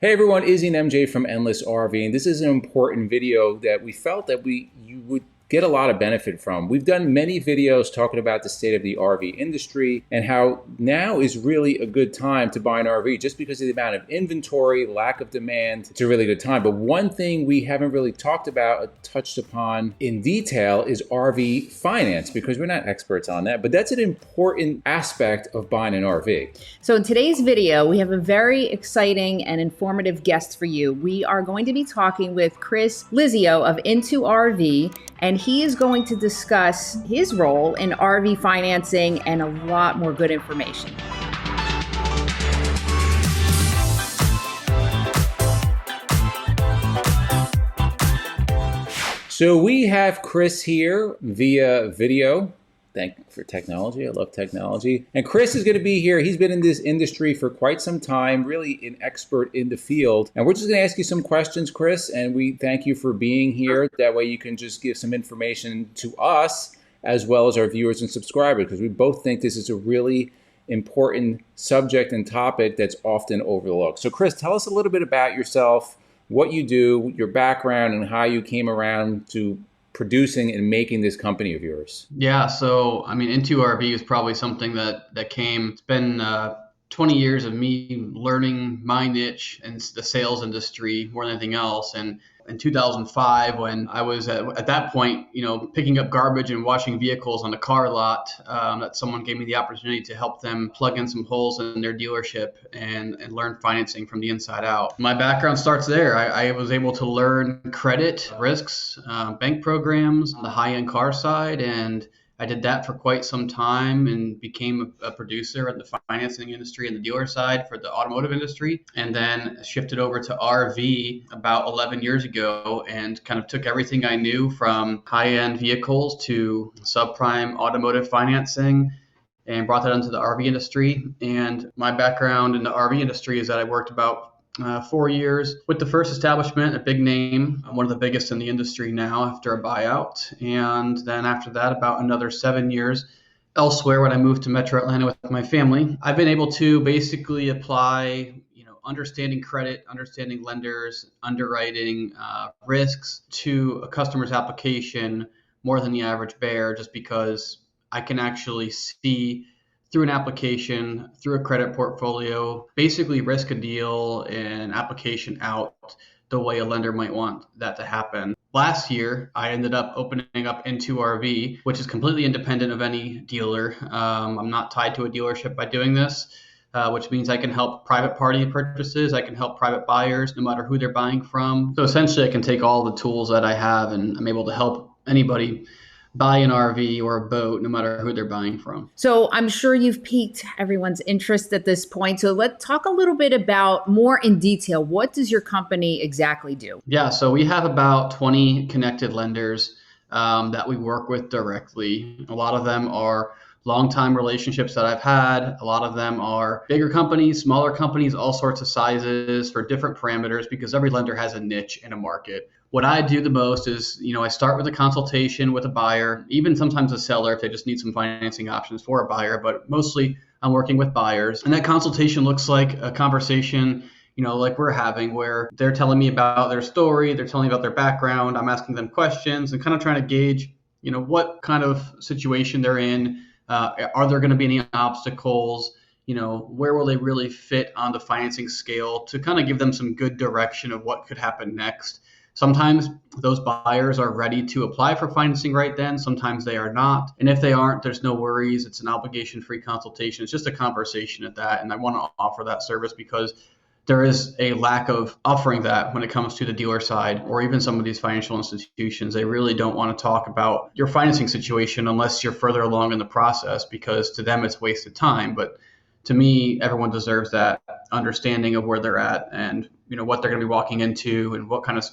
Hey everyone, Izzy and MJ from Endless RVing. This is an important video that we felt that you would get a lot of benefit from. We've done many videos talking about the state of the RV industry and how now is really a good time to buy an RV just because of the amount of inventory, lack of demand. It's a really good time. But one thing we haven't really talked about or touched upon in detail is RV finance because we're not experts on that, but that's an important aspect of buying an RV. So in today's video, we have a very exciting and informative guest for you. We are going to be talking with Liseo of IntoRV, and he is going to discuss his role in RV financing and a lot more good information. So we have Chris here via video. Thank you for technology. I love technology. And Chris is going to be here. He's been in this industry for quite some time, really an expert in the field. And we're just going to ask you some questions, Chris, and we thank you for being here. That way you can just give some information to us as well as our viewers and subscribers, because we both think this is a really important subject and topic that's often overlooked. So Chris, tell us a little bit about yourself, what you do, your background, and how you came around to producing and making this company of yours. Yeah, so IntoRV is probably something that came. It's been 20 years of me learning my niche and the sales industry more than anything else. And in 2005, when I was at that point, picking up garbage and washing vehicles on the car lot, that someone gave me the opportunity to help them plug in some holes in their dealership and learn financing from the inside out. My background starts there. I was able to learn credit risks, bank programs on the high-end car side, and I did that for quite some time and became a producer in the financing industry and the dealer side for the automotive industry, and then shifted over to RV about 11 years ago and kind of took everything I knew from high-end vehicles to subprime automotive financing and brought that into the RV industry. And my background in the RV industry is that I worked about 4 years with the first establishment, a big name, one of the biggest in the industry now after a buyout. And then after that, about another 7 years elsewhere when I moved to Metro Atlanta with my family. I've been able to basically apply, understanding credit, understanding lenders, underwriting risks to a customer's application more than the average bear, just because I can actually see through an application, through a credit portfolio, basically risk a deal and application out the way a lender might want that to happen. Last year, I ended up opening up IntoRV, which is completely independent of any dealer. I'm not tied to a dealership by doing this, which means I can help private party purchases. I can help private buyers no matter who they're buying from. So essentially, I can take all the tools that I have and I'm able to help anybody buy an RV or a boat, no matter who they're buying from. So I'm sure you've piqued everyone's interest at this point. So let's talk a little bit about more in detail. What does your company exactly do? Yeah, so we have about 20 connected lenders that we work with directly. A lot of them are long-time relationships that I've had. A lot of them are bigger companies, smaller companies, all sorts of sizes for different parameters because every lender has a niche in a market. What I do the most is, I start with a consultation with a buyer, even sometimes a seller if they just need some financing options for a buyer, but mostly I'm working with buyers. And that consultation looks like a conversation, like we're having, where they're telling me about their story, they're telling me about their background, I'm asking them questions and kind of trying to gauge, what kind of situation they're in. Are there going to be any obstacles? Where will they really fit on the financing scale to kind of give them some good direction of what could happen next. Sometimes those buyers are ready to apply for financing right then. Sometimes they are not. And if they aren't, there's no worries. It's an obligation-free consultation. It's just a conversation at that. And I want to offer that service because there is a lack of offering that when it comes to the dealer side or even some of these financial institutions. They really don't want to talk about your financing situation unless you're further along in the process, because to them it's wasted time. But to me, everyone deserves that understanding of where they're at and what they're going to be walking into and what kind of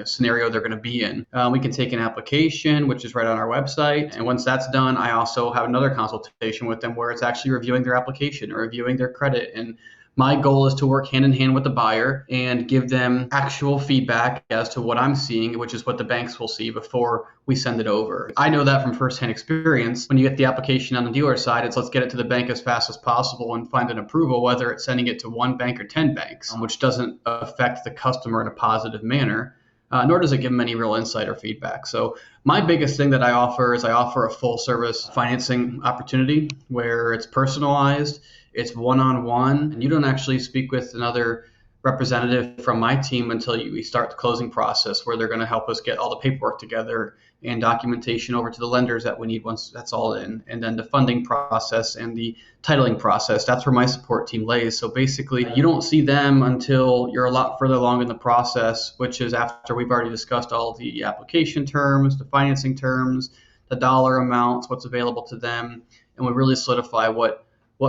scenario they're going to be in. We can take an application, which is right on our website. And once that's done, I also have another consultation with them where it's actually reviewing their application or reviewing their credit and My goal is to work hand in hand with the buyer and give them actual feedback as to what I'm seeing, which is what the banks will see before we send it over. I know that from firsthand experience. When you get the application on the dealer side, it's let's get it to the bank as fast as possible and find an approval, whether it's sending it to one bank or 10 banks, which doesn't affect the customer in a positive manner. Nor does it give them any real insight or feedback. So my biggest thing that I offer is I offer a full service financing opportunity where it's personalized, it's one-on-one, and you don't actually speak with another representative from my team until we start the closing process, where they're going to help us get all the paperwork together and documentation over to the lenders that we need once that's all in, and then the funding process and the titling process. That's where my support team lays. So basically, you don't see them until you're a lot further along in the process, which is after we've already discussed all the application terms, the financing terms, the dollar amounts, what's available to them, and we really solidify what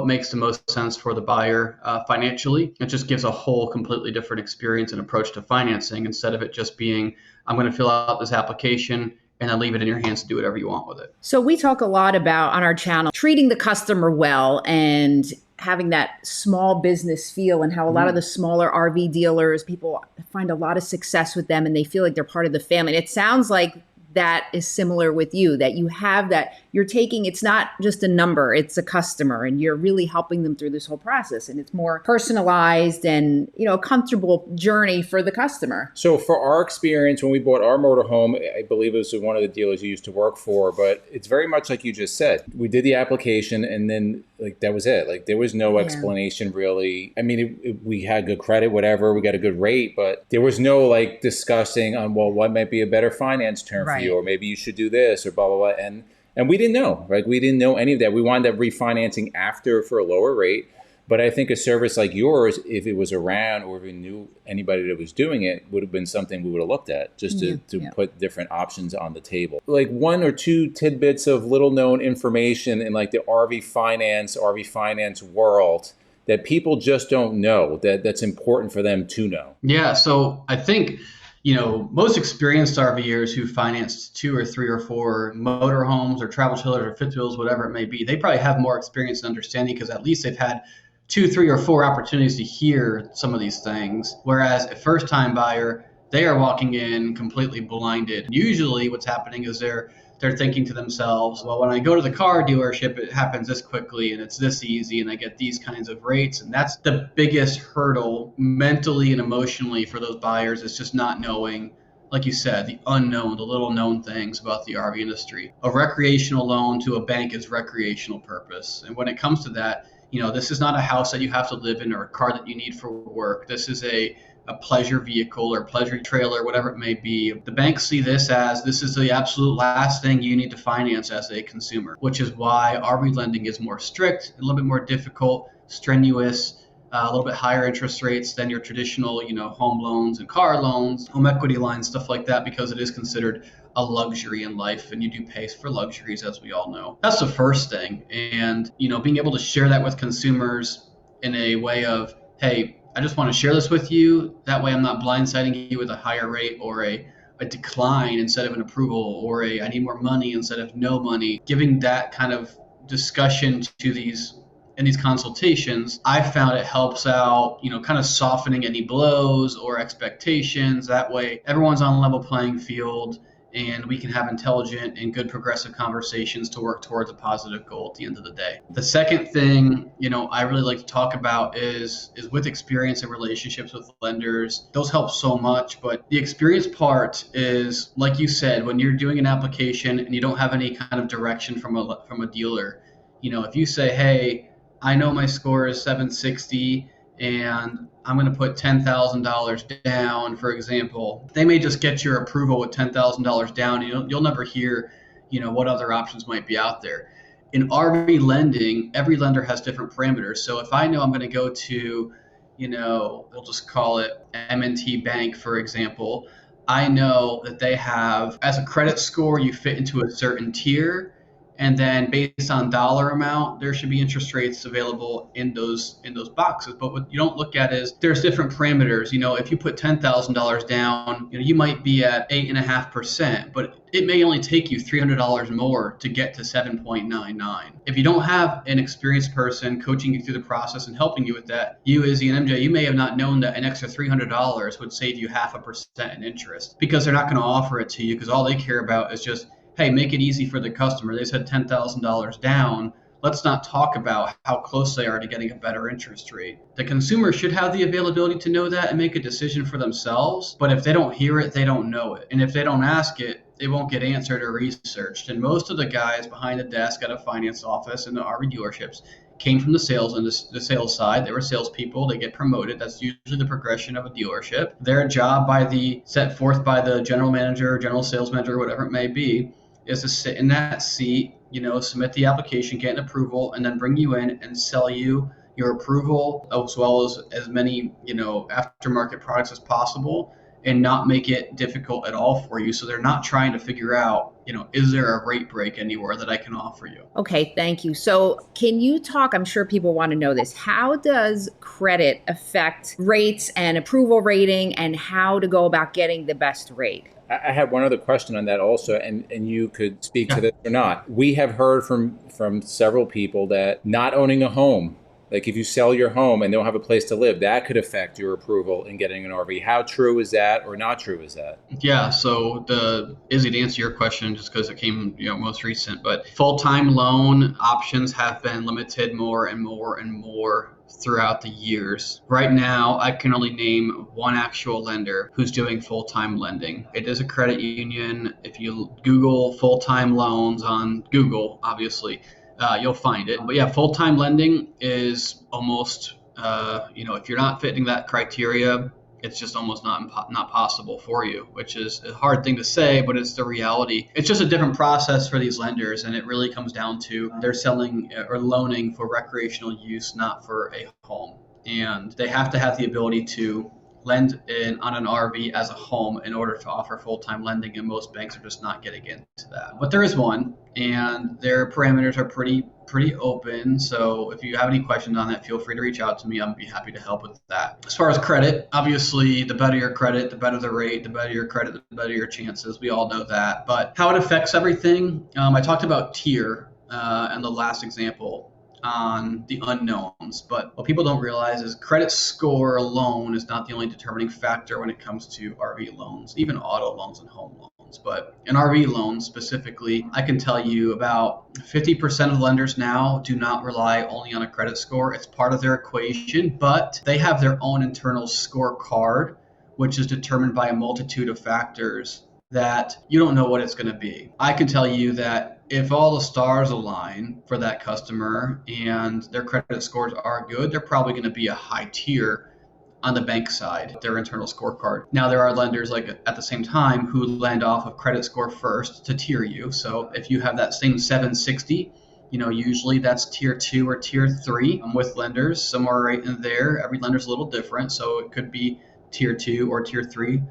makes the most sense for the buyer financially. It just gives a whole completely different experience and approach to financing, instead of it just being, I'm going to fill out this application and then leave it in your hands to do whatever you want with it. So we talk a lot about on our channel treating the customer well and having that small business feel, and how a lot of the smaller RV dealers, people find a lot of success with them and they feel like they're part of the family. And it sounds like that is similar with you, that you have that you're taking, it's not just a number, it's a customer, and you're really helping them through this whole process, and it's more personalized and, a comfortable journey for the customer. So for our experience, when we bought our motorhome, I believe it was one of the dealers you used to work for, but it's very much like you just said. We did the application and then that was it. There was no explanation really. I mean, we had good credit, whatever, we got a good rate, but there was no discussing on, well, what might be a better finance term for you, or maybe you should do this, or blah, blah, blah. And we didn't know, we didn't know any of that. We wound up refinancing after for a lower rate. But I think a service like yours, if it was around or if we knew anybody that was doing it, would have been something we would have looked at just to put different options on the table. One or two tidbits of little known information in the RV finance world that people just don't know, that's important for them to know. Yeah, so I think most experienced RVers who financed 2 or 3 or 4 motorhomes or travel trailers or fifth wheels, whatever it may be, they probably have more experience and understanding because at least they've had 2, 3, or 4 opportunities to hear some of these things. Whereas a first-time buyer, they are walking in completely blinded. Usually what's happening is they're thinking to themselves, well, when I go to the car dealership, it happens this quickly and it's this easy and I get these kinds of rates. And that's the biggest hurdle mentally and emotionally for those buyers, is just not knowing, like you said, the unknown, the little known things about the RV industry. A recreational loan to a bank is recreational purpose. And when it comes to that, this is not a house that you have to live in or a car that you need for work. This is a pleasure vehicle or pleasure trailer, whatever it may be. The banks see this is the absolute last thing you need to finance as a consumer, which is why RV lending is more strict, a little bit more difficult, strenuous, a little bit higher interest rates than your traditional, home loans and car loans, home equity lines, stuff like that, because it is considered a luxury in life, and you do pay for luxuries, as we all know. That's the first thing. And, being able to share that with consumers in a way of, hey, I just want to share this with you. That way I'm not blindsiding you with a higher rate or a decline instead of an approval, or I need more money instead of no money. Giving that kind of discussion to these consultations, I found it helps out, kind of softening any blows or expectations. That way everyone's on a level playing field, and we can have intelligent and good progressive conversations to work towards a positive goal at the end of the day. The second thing, I really like to talk about is with experience and relationships with lenders. Those help so much, but the experience part is, like you said, when you're doing an application and you don't have any kind of direction from a dealer, if you say, hey, I know my score is 760 and I'm going to put $10,000 down, for example, they may just get your approval with $10,000 down. You'll never hear, what other options might be out there. In RV lending, every lender has different parameters. So if I know I'm going to go to, we'll just call it M&T Bank, for example, I know that they have, as a credit score, you fit into a certain tier. And then based on dollar amount, there should be interest rates available in those boxes. But what you don't look at is there's different parameters. If you put $10,000 down, you might be at 8.5%, but it may only take you $300 more to get to 7.99. If you don't have an experienced person coaching you through the process and helping you with that, you, Izzy and MJ, you may have not known that an extra $300 would save you 0.5% in interest, because they're not going to offer it to you, because all they care about is just, hey, make it easy for the customer. They said $10,000 down. Let's not talk about how close they are to getting a better interest rate. The consumer should have the availability to know that and make a decision for themselves. But if they don't hear it, they don't know it. And if they don't ask it, it won't get answered or researched. And most of the guys behind the desk at a finance office in the RV dealerships came from the sales and the sales side. They were salespeople. They get promoted. That's usually the progression of a dealership. Their job set forth by the general manager, general sales manager, whatever it may be, is to sit in that seat, submit the application, get an approval, and then bring you in and sell you your approval, as well as many, aftermarket products as possible, and not make it difficult at all for you. So they're not trying to figure out, is there a rate break anywhere that I can offer you? Okay, thank you. So can you talk, I'm sure people want to know this, how does credit affect rates and approval rating, and how to go about getting the best rate? I have one other question on that also, and you could speak to this or not. We have heard from several people that not owning a home, like if you sell your home and don't have a place to live, that could affect your approval in getting an RV. How true is that, or not true is that? Yeah, so Izzy, to answer your question, just because it came most recent, but full-time loan options have been limited more and more and more throughout the years. Right now, I can only name one actual lender who's doing full-time lending. It is a credit union. If you Google full-time loans on Google, obviously, you'll find it. But yeah, full-time lending is almost, if you're not fitting that criteria, it's just almost not possible for you, which is a hard thing to say, but it's the reality. It's just a different process for these lenders, and it really comes down to they're selling or loaning for recreational use, not for a home. And they have to have the ability to lend on an RV as a home in order to offer full-time lending, and most banks are just not getting into that. But there is one, and their parameters are pretty open. So if you have any questions on that, feel free to reach out to me. I'll be happy to help with that. As far as credit, obviously, the better your credit, the better the rate. The better your credit, the better your chances. We all know that. But how it affects everything, I talked about tier and the last example on the unknowns, but what people don't realize is credit score alone is not the only determining factor when it comes to RV loans, even auto loans and home loans. But in RV loans specifically, I can tell you about 50% of lenders now do not rely only on a credit score. It's part of their equation, but they have their own internal scorecard, which is determined by a multitude of factors that you don't know what it's going to be. I can tell you that if all the stars align for that customer and their credit scores are good, they're probably going to be a high tier on the bank side, their internal scorecard. Now, there are lenders like at the same time who lend off of credit score first to tier you. So if you have that same 760, usually that's tier 2 or tier 3 with lenders, somewhere right in there. Every lender's a little different, so it could be tier 2 or tier 3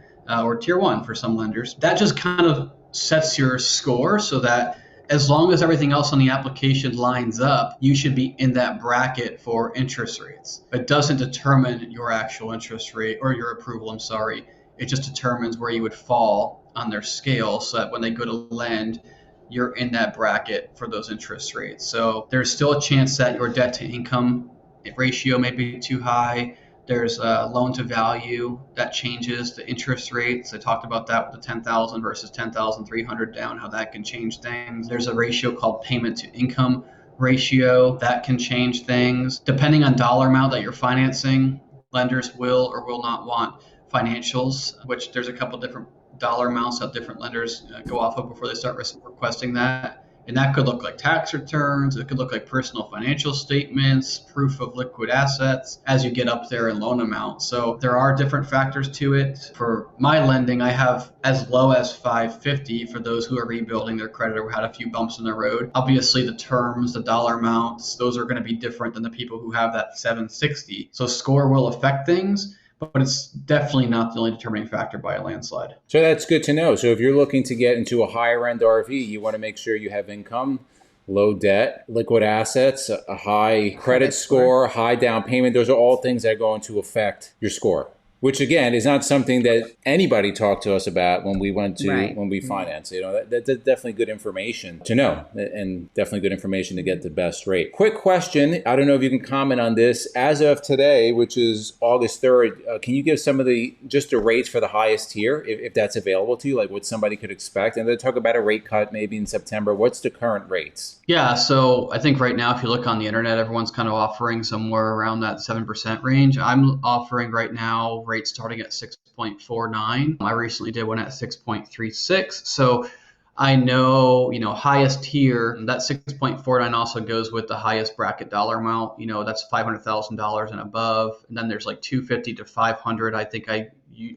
or tier 1 for some lenders. That just kind of sets your score so that as long as everything else on the application lines up, you should be in that bracket for interest rates. It doesn't determine your actual interest rate or your approval, It just determines where you would fall on their scale so that when they go to lend, you're in that bracket for those interest rates. So there's still a chance that your debt to income ratio may be too high. There's loan to value that changes the interest rates. I talked about that with the 10,000 versus 10,300 down, how that can change things. There's a ratio called payment to income ratio that can change things. Depending on dollar amount that you're financing, lenders will or will not want financials, which there's a couple different dollar amounts that different lenders go off of before they start requesting that. And that could look like tax returns. It could look like personal financial statements, proof of liquid assets as you get up there in loan amount. So there are different factors to it. For my lending, I have as low as 550 for those who are rebuilding their credit or had a few bumps in the road. Obviously, the terms, the dollar amounts, those are going to be different than the people who have that 760. So score will affect things, but it's definitely not the only determining factor by a landslide. So that's good to know. So if you're looking to get into a higher end RV, you want to make sure you have income low debt, liquid assets, a high credit score, high down payment. Those are all things that are going to affect your score, which again is not something that anybody talked to us about when we went to when we financed. That's definitely good information to know, and definitely good information to get the best rate. Quick question, I don't know if you can comment on this. As of today, which is August 3rd, can you give some of the rates for the highest tier, if that's available to you, like what somebody could expect? And then talk about a rate cut maybe in September. What's the current rates? Yeah, so I think right now, if you look on the internet, everyone's kind of offering somewhere around that 7% range. I'm offering right now rates starting at 6.49. I recently did one at 6.36. So I know, highest tier, that 6.49 also goes with the highest bracket dollar amount. That's $500,000 and above. And then there's like 250 to 500. I think I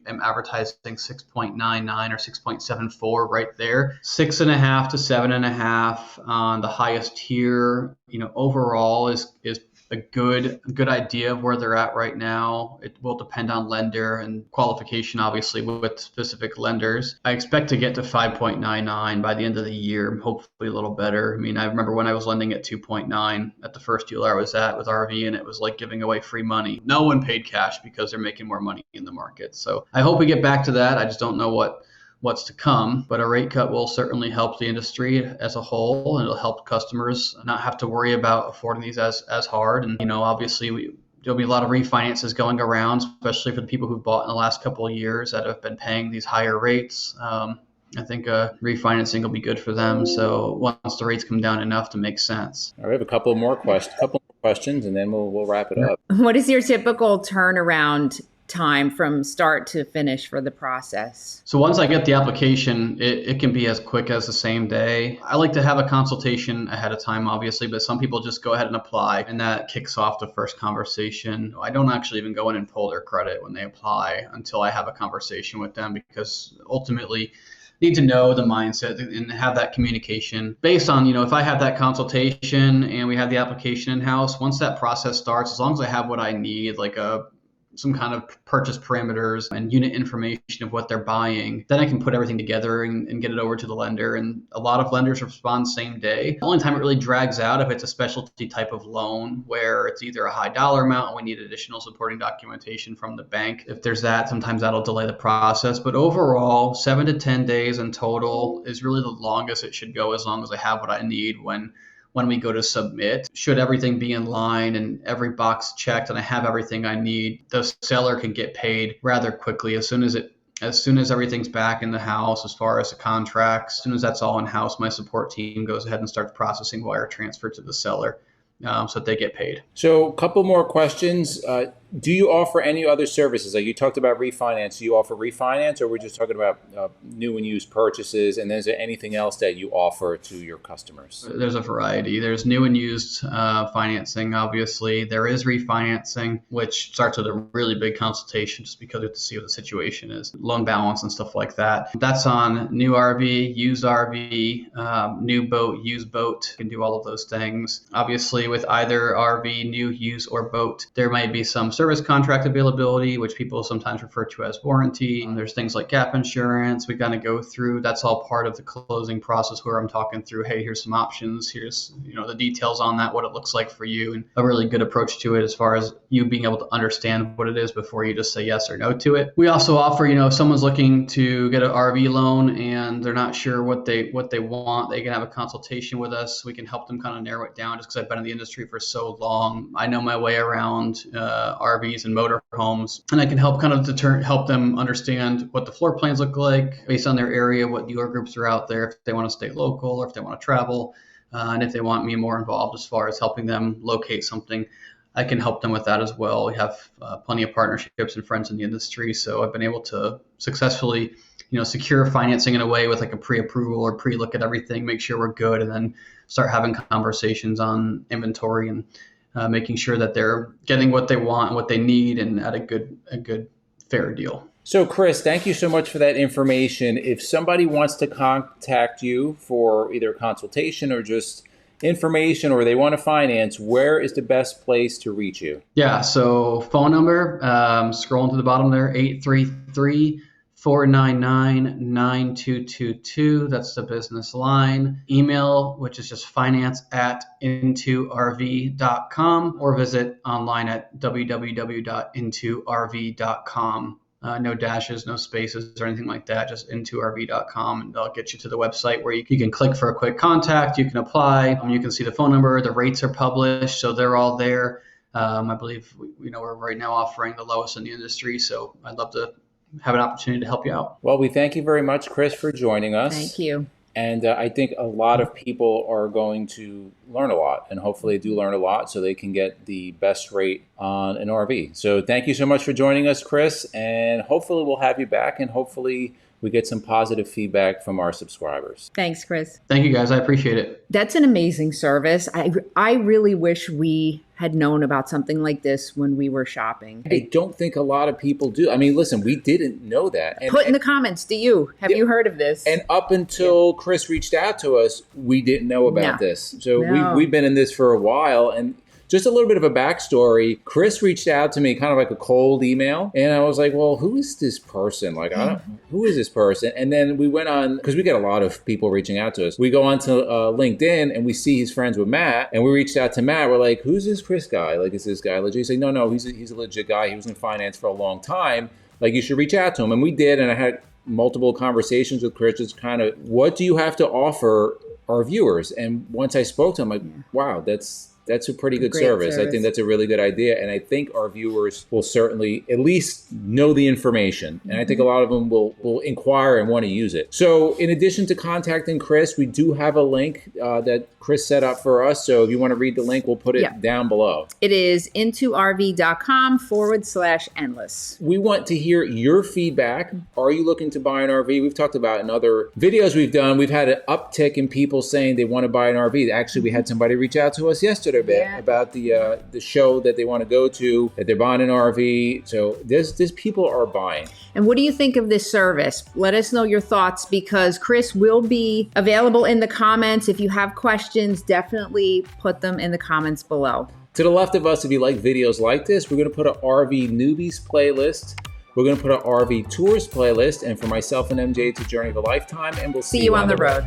am advertising 6.99 or 6.74 right there. 6.5 to 7.5 on the highest tier. Overall is a good idea of where they're at right now. It will depend on lender and qualification, obviously, with specific lenders. I expect to get to 5.99 by the end of the year, hopefully a little better. I remember when I was lending at 2.9 at the first dealer I was at with RV, and it was like giving away free money. No one paid cash because they're making more money in the market. So I hope we get back to that. I just don't know what's to come, but a rate cut will certainly help the industry as a whole, and it'll help customers not have to worry about affording these as hard. And obviously there'll be a lot of refinances going around, especially for the people who've bought in the last couple of years that have been paying these higher rates. I think refinancing will be good for them. So once the rates come down enough to make sense. All right, we have a couple more questions, and then we'll wrap it up. What is your typical turnaround time from start to finish for the process? So once I get the application, it can be as quick as the same day. I like to have a consultation ahead of time, obviously, but some people just go ahead and apply, and that kicks off the first conversation. I don't actually even go in and pull their credit when they apply until I have a conversation with them, because ultimately need to know the mindset and have that communication based on, if I have that consultation and we have the application in-house. Once that process starts, as long as I have what I need, like some kind of purchase parameters and unit information of what they're buying, then I can put everything together and get it over to the lender. And a lot of lenders respond same day. The only time it really drags out if it's a specialty type of loan where it's either a high dollar amount and we need additional supporting documentation from the bank. If there's that, sometimes that'll delay the process. But overall, 7 to 10 days in total is really the longest it should go, as long as I have what I need when we go to submit. Should everything be in line and every box checked and I have everything I need, the seller can get paid rather quickly as soon as everything's back in the house. As far as the contracts, as soon as that's all in house, my support team goes ahead and starts processing wire transfer to the seller so that they get paid. So a couple more questions. Do you offer any other services? Like you talked about refinance. Do you offer refinance, or we're just talking about new and used purchases? And is there anything else that you offer to your customers? There's a variety. There's new and used financing, obviously. There is refinancing, which starts with a really big consultation just because we have to see what the situation is, loan balance and stuff like that. That's on new RV, used RV, new boat, used boat. You can do all of those things. Obviously, with either RV, new, used, or boat, there might be some service contract availability, which people sometimes refer to as warranty. And there's things like gap insurance we kind of go through. That's all part of the closing process where I'm talking through, hey, here's some options. Here's, the details on that, what it looks like for you, and a really good approach to it as far as you being able to understand what it is before you just say yes or no to it. We also offer, if someone's looking to get an RV loan and they're not sure what they want, they can have a consultation with us. We can help them kind of narrow it down, just because I've been in the industry for so long. I know my way around RVs and motorhomes, and I can help help them understand what the floor plans look like based on their area, what dealer groups are out there, if they want to stay local or if they want to travel, and if they want me more involved as far as helping them locate something, I can help them with that as well. We have plenty of partnerships and friends in the industry, so I've been able to successfully secure financing in a way with like a pre-approval or pre-look at everything, make sure we're good, and then start having conversations on inventory and making sure that they're getting what they want and what they need and at a good fair deal. So Chris, thank you so much for that information. If somebody wants to contact you for either a consultation or just information, or they want to finance, where is the best place to reach you? Yeah, so phone number, scrolling to the bottom there, 833 499-9222. That's the business line. Email, which is just finance@IntoRV.com, or visit online at www.IntoRV.com. No dashes, no spaces or anything like that, just IntoRV.com, and they'll get you to the website where you can click for a quick contact, you can apply, you can see the phone number, the rates are published, so they're all there. I believe we're right now offering the lowest in the industry, so I'd love to have an opportunity to help you out. Well, we thank you very much, Chris, for joining us. Thank you. And I think a lot of people are going to learn a lot, and hopefully they do learn a lot so they can get the best rate on an RV. So thank you so much for joining us, Chris, and hopefully we'll have you back, and hopefully we get some positive feedback from our subscribers. Thanks, Chris. Thank you, guys. I appreciate it. That's an amazing service. I really wish we had known about something like this when we were shopping. I don't think a lot of people do. I mean, listen, we didn't know that. Put in the comments, do you? Have you heard of this? And up until Chris reached out to us, we didn't know about this. So we've been in this for a while. And just a little bit of a backstory. Chris reached out to me kind of like a cold email. And I was like, well, who is this person? Like, who is this person? And then we went on, because we get a lot of people reaching out to us. We go on to LinkedIn and we see he's friends with Matt. And we reached out to Matt. We're like, who's this Chris guy? Like, is this guy legit? He's like, no, he's a legit guy. He was in finance for a long time. Like, you should reach out to him. And we did. And I had multiple conversations with Chris. Just kind of, what do you have to offer our viewers? And once I spoke to him, I'm like, wow, that's a pretty good service. I think that's a really good idea. And I think our viewers will certainly at least know the information. And I think a lot of them will inquire and want to use it. So in addition to contacting Chris, we do have a link that Chris set up for us. So if you want to read the link, we'll put it down below. It is IntoRV.com/endless. We want to hear your feedback. Are you looking to buy an RV? We've talked about in other videos we've done, we've had an uptick in people saying they want to buy an RV. Actually, we had somebody reach out to us yesterday about the show that they want to go to, that they're buying an RV. So there's people are buying. And what do you think of this service? Let us know your thoughts, because Chris will be available in the comments. If you have questions, definitely put them in the comments below. To the left of us, if you like videos like this, we're going to put an RV newbies playlist. We're going to put an RV tours playlist. And for myself and MJ, it's a journey of a lifetime. And we'll see you on the road.